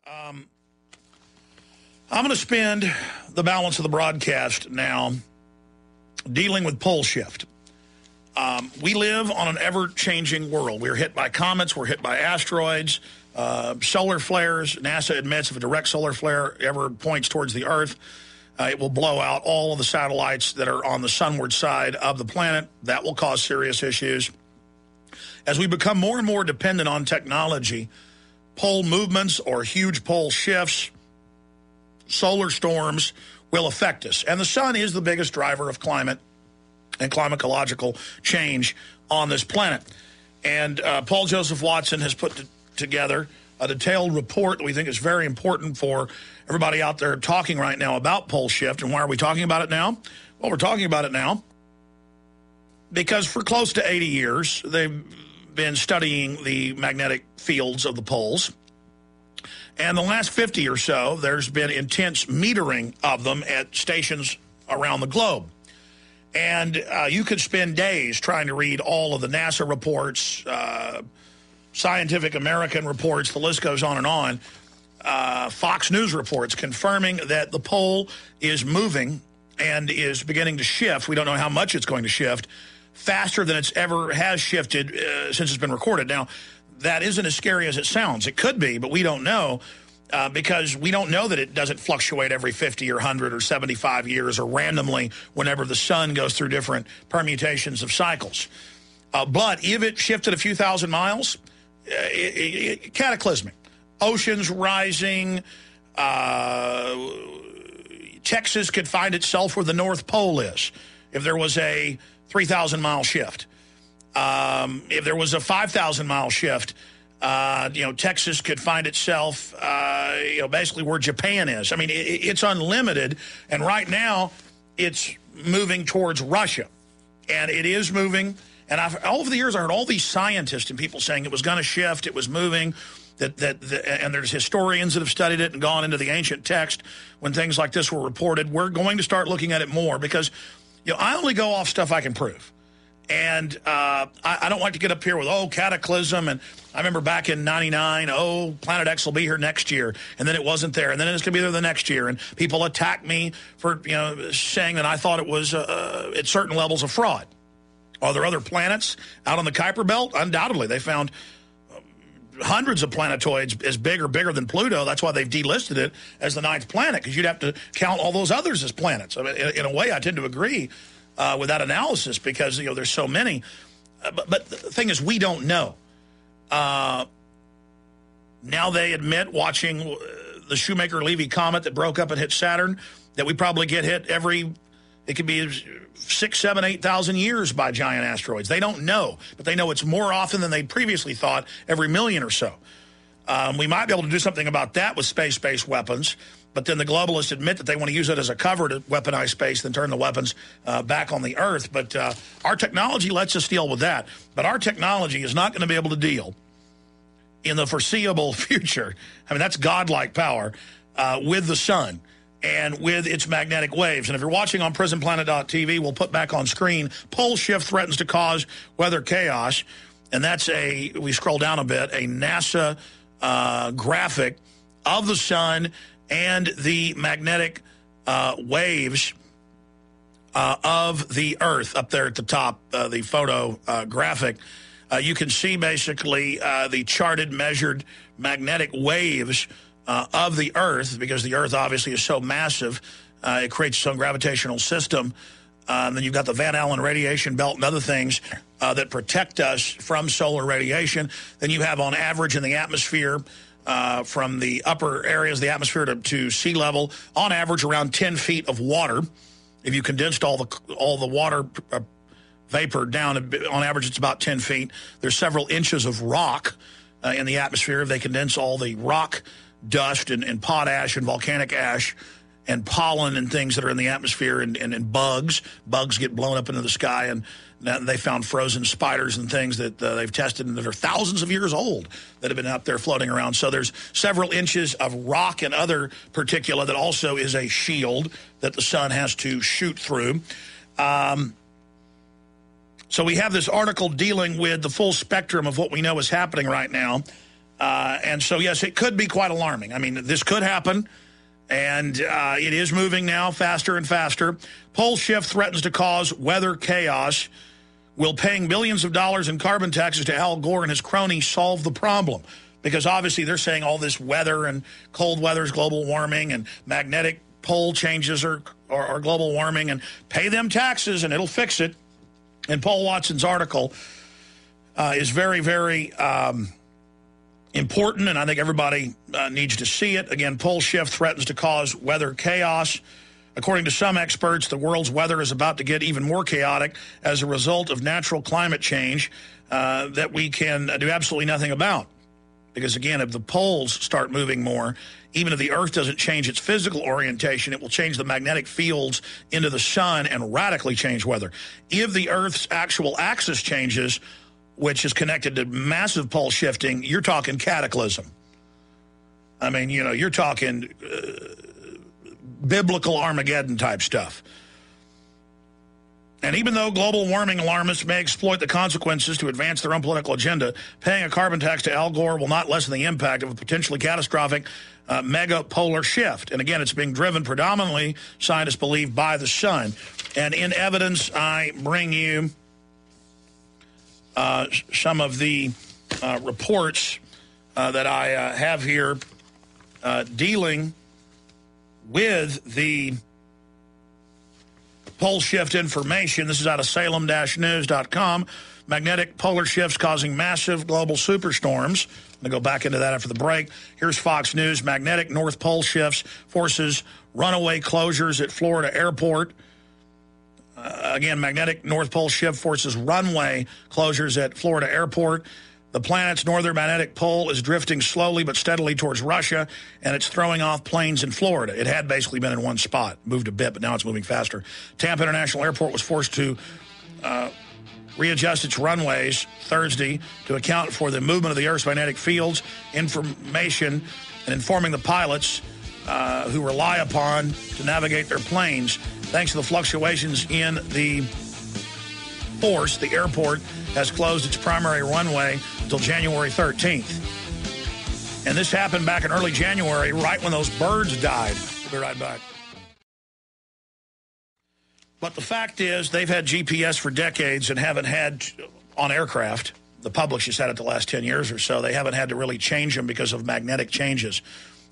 I'm going to spend the balance of the broadcast now dealing with pole shift. We live on an ever-changing world. We're hit by comets. We're hit by asteroids, solar flares. NASA admits if a direct solar flare ever points towards the Earth, it will blow out all of the satellites that are on the sunward side of the planet. That will cause serious issues. As we become more and more dependent on technology, pole movements or huge pole shifts, solar storms will affect us. And the sun is the biggest driver of climate and climatological change on this planet. And Paul Joseph Watson has put together a detailed report that we think is very important for everybody out there talking right now about pole shift. And why are we talking about it now? Well, we're talking about it now because for close to 80 years, they've been studying the magnetic fields of the poles. And the last 50 or so, there's been intense metering of them at stations around the globe. And you could spend days trying to read all of the NASA reports, Scientific American reports, the list goes on and on, Fox News reports confirming that the pole is moving and is beginning to shift. We don't know how much it's going to shift, faster than it's ever has shifted since it's been recorded. Now, that isn't as scary as it sounds. It could be, but we don't know because we don't know that it doesn't fluctuate every 50 or 100 or 75 years or randomly whenever the sun goes through different permutations of cycles. But if it shifted a few thousand miles, cataclysmic. Oceans rising. Texas could find itself where the North Pole is if there was a 3,000-mile shift. If there was a 5,000-mile shift, Texas could find itself, basically where Japan is. I mean, it's unlimited. And right now, it's moving towards Russia. And it is moving. And all over the years, I heard all these scientists and people saying it was going to shift, it was moving, and there's historians that have studied it and gone into the ancient text when things like this were reported. We're going to start looking at it more because, I only go off stuff I can prove. And I don't like to get up here with, cataclysm. And I remember back in 99, Planet X will be here next year. And then it wasn't there. And then it's going to be there the next year. And people attack me for, saying that I thought it was at certain levels of fraud. Are there other planets out on the Kuiper Belt? Undoubtedly. They found hundreds of planetoids as big or bigger than Pluto. That's why they've delisted it as the 9th planet, because you'd have to count all those others as planets. I mean, in a way, I tend to agree with that analysis because, there's so many. But the thing is, we don't know. Now they admit, watching the Shoemaker-Levy comet that broke up and hit Saturn, that we probably get hit it could be 6, 7, 8,000 years by giant asteroids. They don't know, but they know it's more often than they previously thought, every million or so. We might be able to do something about that with space-based weapons, but then the globalists admit that they want to use it as a cover to weaponize space, then turn the weapons back on the Earth. But our technology lets us deal with that. But our technology is not going to be able to deal in the foreseeable future. I mean, that's godlike power with the sun and with its magnetic waves. And if you're watching on prisonplanet.tv, we'll put back on screen, pole shift threatens to cause weather chaos. And that's we scroll down a bit, a NASA graphic of the sun and the magnetic waves of the Earth up there at the top, the photo graphic. You can see basically the charted, measured magnetic waves of the Earth, because the Earth obviously is so massive, it creates its own gravitational system. Then you've got the Van Allen radiation belt and other things that protect us from solar radiation. Then you have, on average, in the atmosphere, from the upper areas of the atmosphere to sea level, on average around 10 feet of water. If you condensed all the water vapor down, on average it's about 10 feet. There's several inches of rock in the atmosphere. If they condense all the rock dust and potash and volcanic ash and pollen and things that are in the atmosphere and bugs get blown up into the sky, and they found frozen spiders and things that they've tested and that are thousands of years old that have been up there floating around. So there's several inches of rock and other particula that also is a shield that the sun has to shoot through. So we have this article dealing with the full spectrum of what we know is happening right now. And so, yes, it could be quite alarming. I mean, this could happen, and it is moving now faster and faster. Pole shift threatens to cause weather chaos. Will paying billions of dollars in carbon taxes to Al Gore and his cronies solve the problem? Because obviously they're saying all this weather and cold weather is global warming and magnetic pole changes are global warming, and pay them taxes and it'll fix it. And Paul Watson's article is very, very important, and I think everybody needs to see it. Again, pole shift threatens to cause weather chaos. According to some experts, the world's weather is about to get even more chaotic as a result of natural climate change that we can do absolutely nothing about. Because, again, if the poles start moving more, even if the Earth doesn't change its physical orientation, it will change the magnetic fields into the sun and radically change weather. If the Earth's actual axis changes, which is connected to massive pole shifting, you're talking cataclysm. I mean, you know, you're talking biblical Armageddon type stuff. And even though global warming alarmists may exploit the consequences to advance their own political agenda, paying a carbon tax to Al Gore will not lessen the impact of a potentially catastrophic mega polar shift. And again, it's being driven predominantly, scientists believe, by the sun. And in evidence, I bring you some of the reports that I have here dealing with the pole shift information. This is out of Salem-news.com. Magnetic polar shifts causing massive global superstorms. I'm going to go back into that after the break. Here's Fox News. Magnetic North Pole shifts forces runaway closures at Florida airport. Again, magnetic North Pole shift forces runway closures at Florida airport. The planet's northern magnetic pole is drifting slowly but steadily towards Russia, and it's throwing off planes in Florida. It had basically been in one spot, moved a bit, but now it's moving faster. Tampa International Airport was forced to readjust its runways Thursday to account for the movement of the Earth's magnetic fields, information, and informing the pilots who rely upon to navigate their planes. Thanks to the fluctuations in the force, the airport has closed its primary runway until January 13th. And this happened back in early January, right when those birds died. We'll be right back. But the fact is, they've had GPS for decades and haven't had on aircraft. The public's just had it the last 10 years or so. They haven't had to really change them because of magnetic changes.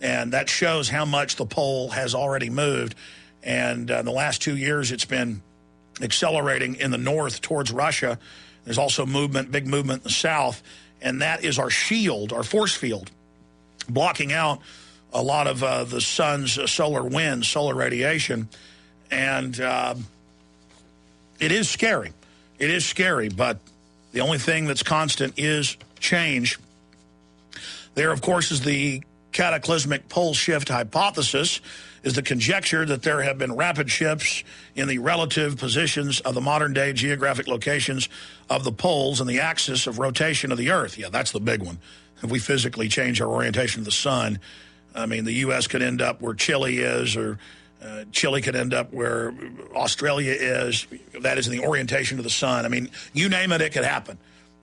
And that shows how much the pole has already moved. And in the last 2 years, it's been accelerating in the north towards Russia. There's also movement, big movement in the south. And that is our shield, our force field, blocking out a lot of the sun's solar winds, solar radiation. And it is scary. It is scary, but the only thing that's constant is change. There, of course, is the cataclysmic pole shift hypothesis, is the conjecture that there have been rapid shifts in the relative positions of the modern-day geographic locations of the poles and the axis of rotation of the Earth. Yeah, that's the big one. If we physically change our orientation of the sun, I mean, the U.S. could end up where Chile is, or Chile could end up where Australia is. That is in the orientation of the sun. I mean, you name it, it could happen.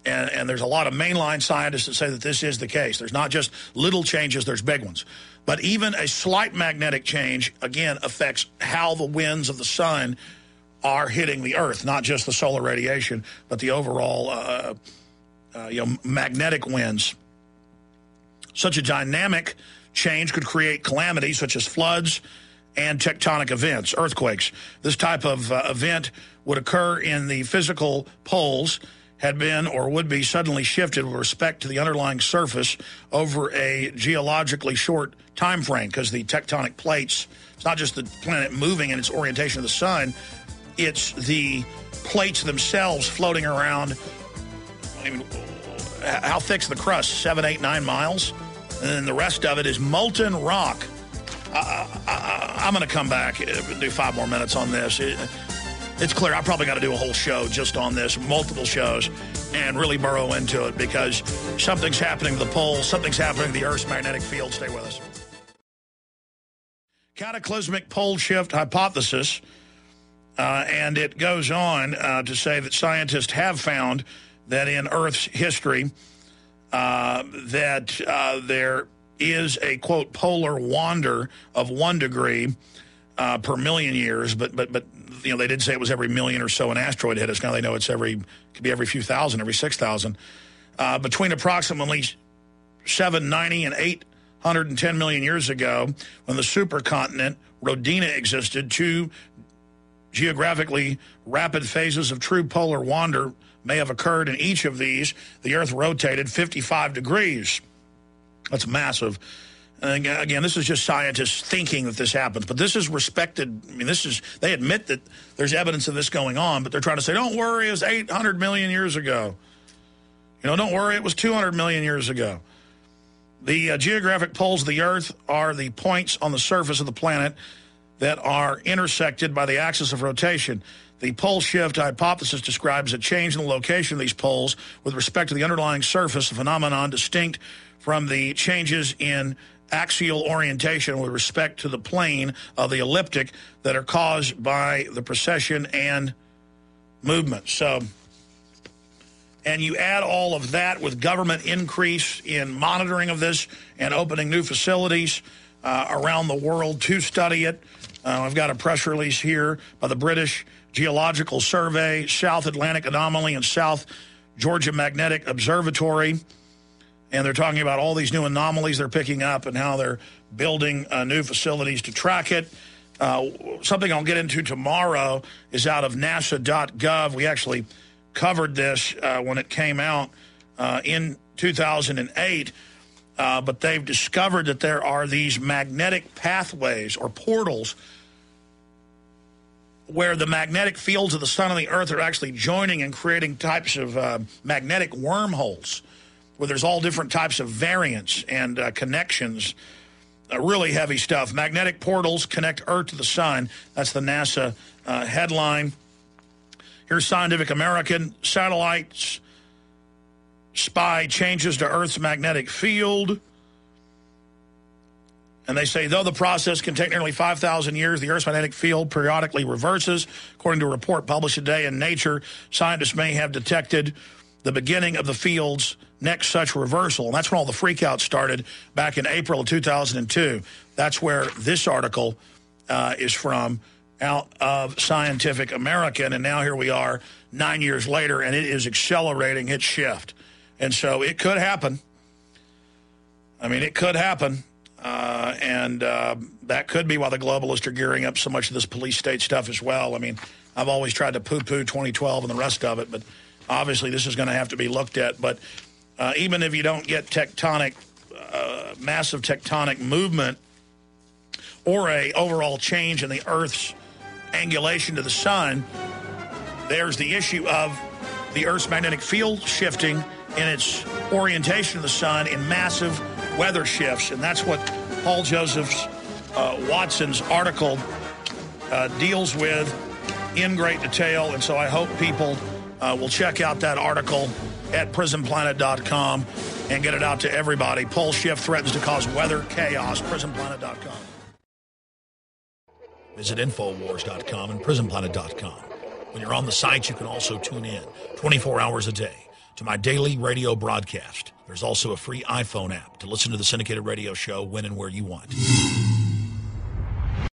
And there's a lot of mainline scientists that say that this is the case. There's not just little changes, there's big ones. But even a slight magnetic change, again, affects how the winds of the sun are hitting the Earth, not just the solar radiation, but the overall magnetic winds. Such a dynamic change could create calamities such as floods and tectonic events, earthquakes. This type of event would occur in the physical poles, had been or would be suddenly shifted with respect to the underlying surface over a geologically short time frame, because the tectonic plates, it's not just the planet moving in its orientation of the sun, it's the plates themselves floating around. I mean, how thick's the crust? 7, 8, 9 miles? And then the rest of it is molten rock. I'm going to come back and do 5 more minutes on this. It's clear I probably got to do a whole show just on this, multiple shows, and really burrow into it, because something's happening to the poles, something's happening to the Earth's magnetic field. Stay with us. Cataclysmic pole shift hypothesis, and it goes on to say that scientists have found that in Earth's history, that there is a, quote, polar wander of 1 degree per million years, but you know, they did say it was every million or so an asteroid hit us. Now they know it could be every few thousand, every 6,000. Between approximately 790 and 810 million years ago, when the supercontinent Rhodina existed, 2 geographically rapid phases of true polar wander may have occurred. In each of these, the Earth rotated 55 degrees. That's massive. And again, this is just scientists thinking that this happens. But this is respected. I mean, they admit that there's evidence of this going on, but they're trying to say, don't worry, it was 800 million years ago. You know, don't worry, it was 200 million years ago. The geographic poles of the Earth are the points on the surface of the planet that are intersected by the axis of rotation. The pole shift hypothesis describes a change in the location of these poles with respect to the underlying surface, a phenomenon distinct from the changes in axial orientation with respect to the plane of the ecliptic that are caused by the precession and movement. So, and you add all of that with government increase in monitoring of this and opening new facilities around the world to study it. I've got a press release here by the British Geological Survey, South Atlantic Anomaly, and South Georgia Magnetic Observatory. And they're talking about all these new anomalies they're picking up and how they're building new facilities to track it. Something I'll get into tomorrow is out of NASA.gov. We actually covered this when it came out in 2008. But they've discovered that there are these magnetic pathways or portals where the magnetic fields of the sun and the Earth are actually joining and creating types of magnetic wormholes, where there's all different types of variants and connections. Really heavy stuff. Magnetic portals connect Earth to the sun. That's the NASA headline. Here's Scientific American. Satellites spy changes to Earth's magnetic field. And they say, though the process can take nearly 5,000 years, the Earth's magnetic field periodically reverses. According to a report published today in Nature, scientists may have detected the beginning of the field's next such reversal. And that's when all the freakouts started back in April of 2002. That's where this article is from, out of Scientific American. And now here we are 9 years later, and it is accelerating its shift. And so it could happen. I mean, it could happen. And that could be why the globalists are gearing up so much of this police state stuff as well. I mean, I've always tried to poo-poo 2012 and the rest of it, but obviously this is going to have to be looked at. But even if you don't get massive tectonic movement or a overall change in the Earth's angulation to the sun, there's the issue of the Earth's magnetic field shifting in its orientation to the sun in massive weather shifts. And that's what Paul Joseph Watson's article deals with in great detail. And so I hope people will check out that article at prisonplanet.com and get it out to everybody. Pole shift threatens to cause weather chaos. prisonplanet.com. Visit Infowars.com and prisonplanet.com. When you're on the site, you can also tune in 24 hours a day to my daily radio broadcast. There's also a free iPhone app to listen to the syndicated radio show when and where you want.